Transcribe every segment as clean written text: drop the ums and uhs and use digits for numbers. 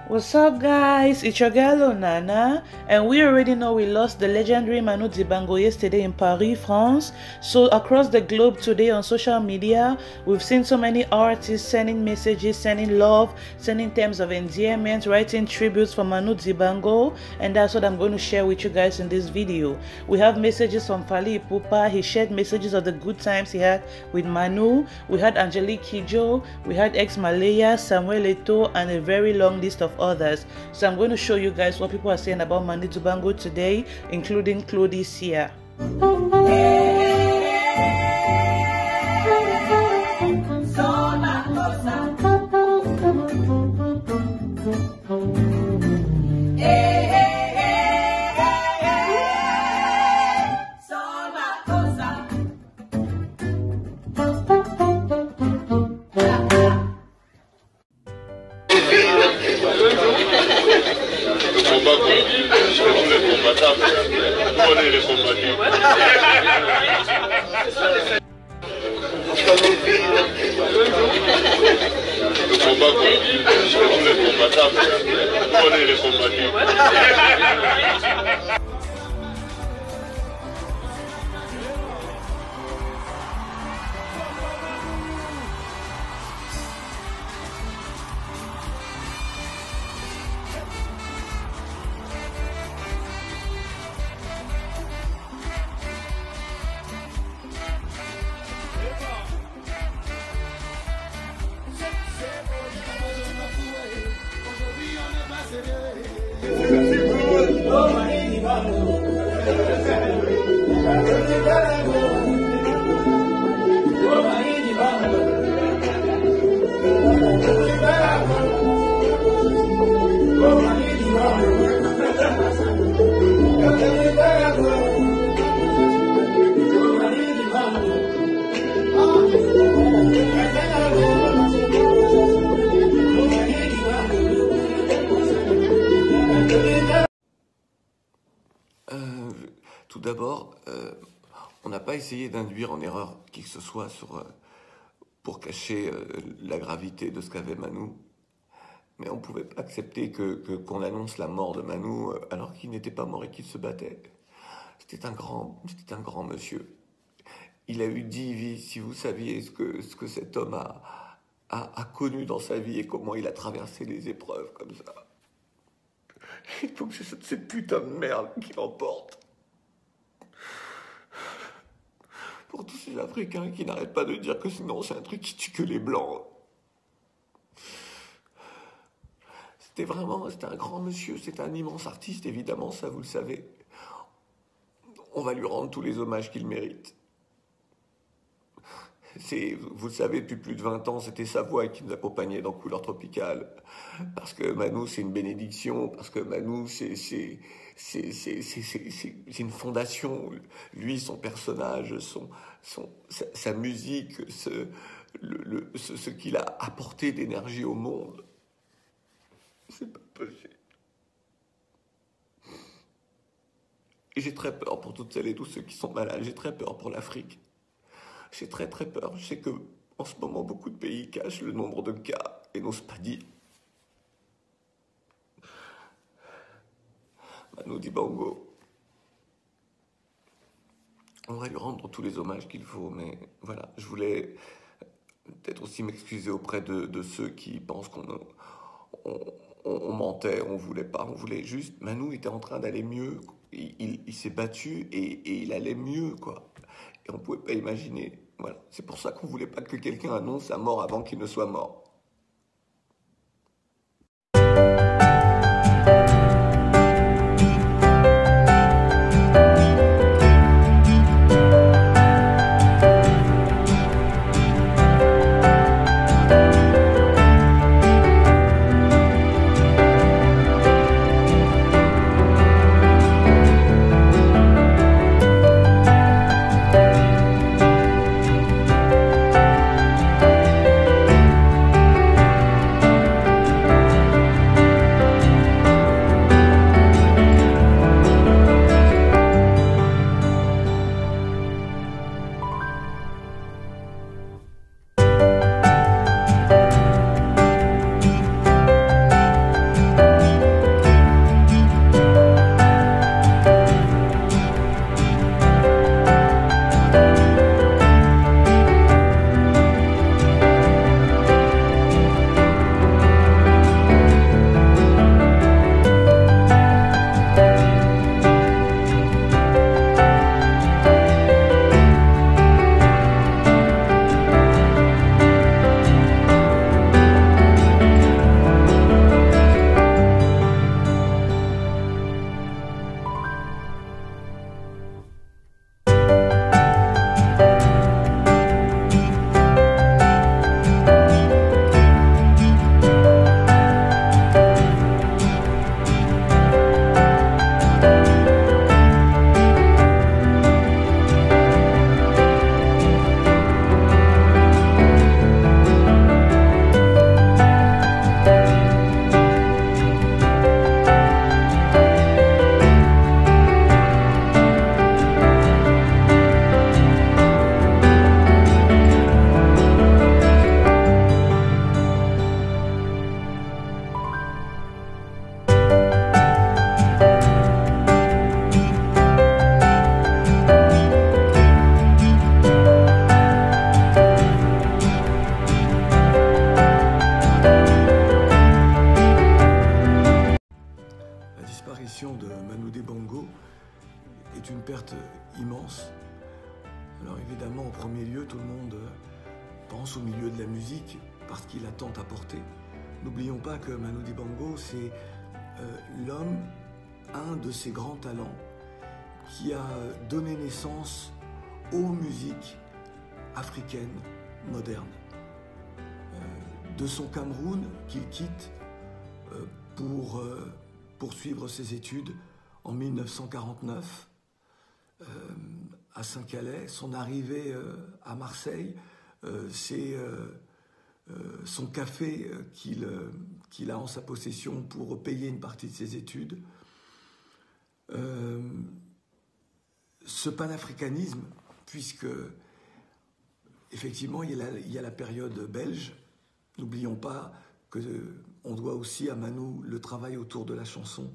What's up, guys? It's your girl Nana, and we already know we lost the legendary Manu Dibango yesterday in Paris, France. So across the globe today on social media, we've seen so many artists sending messages, sending love, sending terms of endearment, writing tributes for Manu Dibango, and that's what I'm going to share with you guys in this video. We have messages from Fally Ipupa. He shared messages of the good times he had with Manu. We had Angelique Kidjo, we had ex Malaya, Samuel Eto'o, and a very long list of others. So I'm going to show you guys what people are saying about Manu Dibango today, including Claudie Sia. Tout d'abord, on n'a pas essayé d'induire en erreur qui que ce soit pour cacher la gravité de ce qu'avait Manu. Mais on ne pouvait pas accepter qu'on annonce la mort de Manu alors qu'il n'était pas mort et qu'il se battait. C'était un grand monsieur. Il a eu 10 vies. Si vous saviez ce que cet homme a connu dans sa vie et comment il a traversé les épreuves comme ça. Il faut que c'est cette putain de merde qui l'emporte. Pour tous ces Africains qui n'arrêtent pas de dire que sinon c'est un truc qui tue que les Blancs. C'était un grand monsieur, c'était un immense artiste, évidemment, ça vous le savez. On va lui rendre tous les hommages qu'il mérite. Vous le savez, depuis plus de 20 ans, c'était sa voix qui nous accompagnait dans Couleur Tropicale. Parce que Manu, c'est une bénédiction, parce que Manu, c'est une fondation. Lui, son personnage, sa musique, ce qu'il a apporté d'énergie au monde. C'est pas possible. Et j'ai très peur pour toutes celles et tous ceux qui sont malades. J'ai très peur pour l'Afrique. J'ai très peur. Je sais que en ce moment, beaucoup de pays cachent le nombre de cas et n'osent pas dire. Manu Dibango. On va lui rendre tous les hommages qu'il faut, mais voilà, je voulais peut-être aussi m'excuser auprès de ceux qui pensent qu'on mentait, on voulait pas, on voulait juste. Manu était en train d'aller mieux, il s'est battu et il allait mieux, quoi. Et on pouvait pas imaginer. Voilà, c'est pour ça qu'on voulait pas que quelqu'un annonce sa mort avant qu'il ne soit mort. perte immense. Alors évidemment, au premier lieu, tout le monde pense au milieu de la musique parce qu'il a tant apporté. N'oublions pas que Manu Dibango, c'est l'homme, un de ces grands talents qui a donné naissance aux musiques africaines modernes. De son Cameroun qu'il quitte pour poursuivre ses études en 1949 à Saint-Calais. Son arrivée à Marseille, c'est son café qu'il a en sa possession pour payer une partie de ses études. Ce panafricanisme, puisque effectivement il y a la période belge, n'oublions pas qu'on doit aussi à Manu le travail autour de la chanson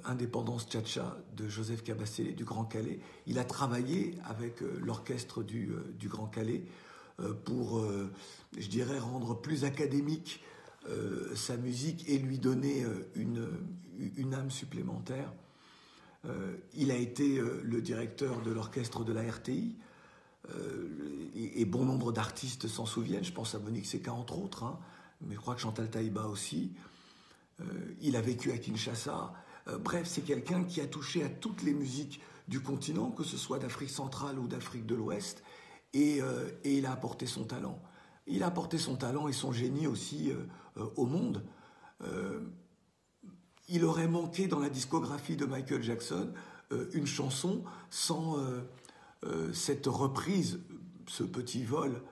Indépendance Tcha-Tcha de Joseph Cabassé du Grand Calais. Il a travaillé avec l'orchestre du Grand Calais pour, je dirais, rendre plus académique sa musique et lui donner une âme supplémentaire. Il a été le directeur de l'orchestre de la RTI, et bon nombre d'artistes s'en souviennent. Je pense à Monique Seka entre autres, hein, mais je crois que Chantal Taïba aussi. Il a vécu à Kinshasa. Bref, c'est quelqu'un qui a touché à toutes les musiques du continent, que ce soit d'Afrique centrale ou d'Afrique de l'Ouest, et il a apporté son talent. Il a apporté son talent et son génie aussi au monde. Il aurait manqué dans la discographie de Michael Jackson une chanson sans cette reprise, ce petit vol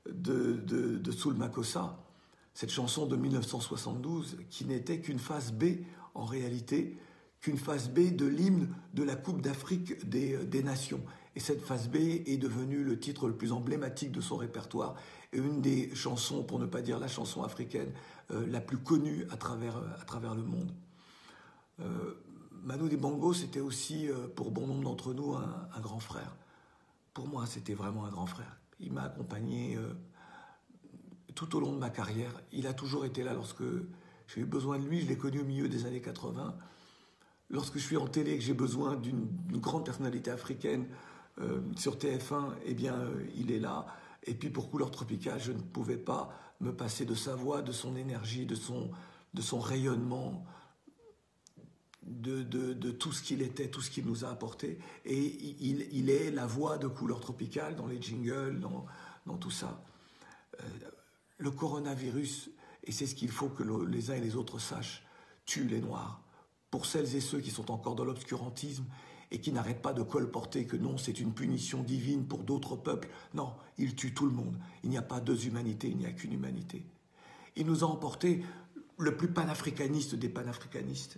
de Soul Makossa, cette chanson de 1972 qui n'était qu'une phase B en réalité, qu'une phase B de l'hymne de la Coupe d'Afrique des Nations. Et cette phase B est devenue le titre le plus emblématique de son répertoire et une des chansons, pour ne pas dire la chanson africaine, la plus connue à travers le monde. Manu Dibango, c'était aussi, pour bon nombre d'entre nous, un grand frère. Pour moi, c'était vraiment un grand frère. Il m'a accompagné tout au long de ma carrière. Il a toujours été là lorsque j'ai eu besoin de lui. Je l'ai connu au milieu des années 80. Lorsque je suis en télé et que j'ai besoin d'une grande personnalité africaine sur TF1, eh bien, il est là. Et puis pour Couleur Tropicale, je ne pouvais pas me passer de sa voix, de son énergie, de son rayonnement, de tout ce qu'il était, tout ce qu'il nous a apporté. Et il est la voix de Couleur Tropicale dans les jingles, dans tout ça. Le coronavirus, et c'est ce qu'il faut que les uns et les autres sachent, tue les Noirs. Pour celles et ceux qui sont encore dans l'obscurantisme et qui n'arrêtent pas de colporter que non, c'est une punition divine pour d'autres peuples, non, il tue tout le monde. Il n'y a pas deux humanités, il n'y a qu'une humanité. Il nous a emporté le plus panafricaniste des panafricanistes.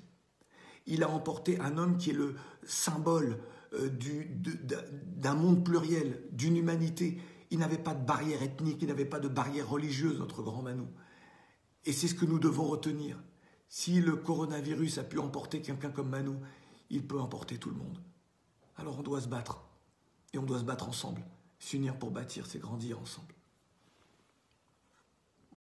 Il a emporté un homme qui est le symbole d'un monde pluriel, d'une humanité. Il n'avait pas de barrière ethnique, il n'avait pas de barrière religieuse, notre grand Manu. Et c'est ce que nous devons retenir. Si le coronavirus a pu emporter quelqu'un comme Manu, il peut emporter tout le monde. Alors on doit se battre. Et on doit se battre ensemble. S'unir pour bâtir, c'est grandir ensemble.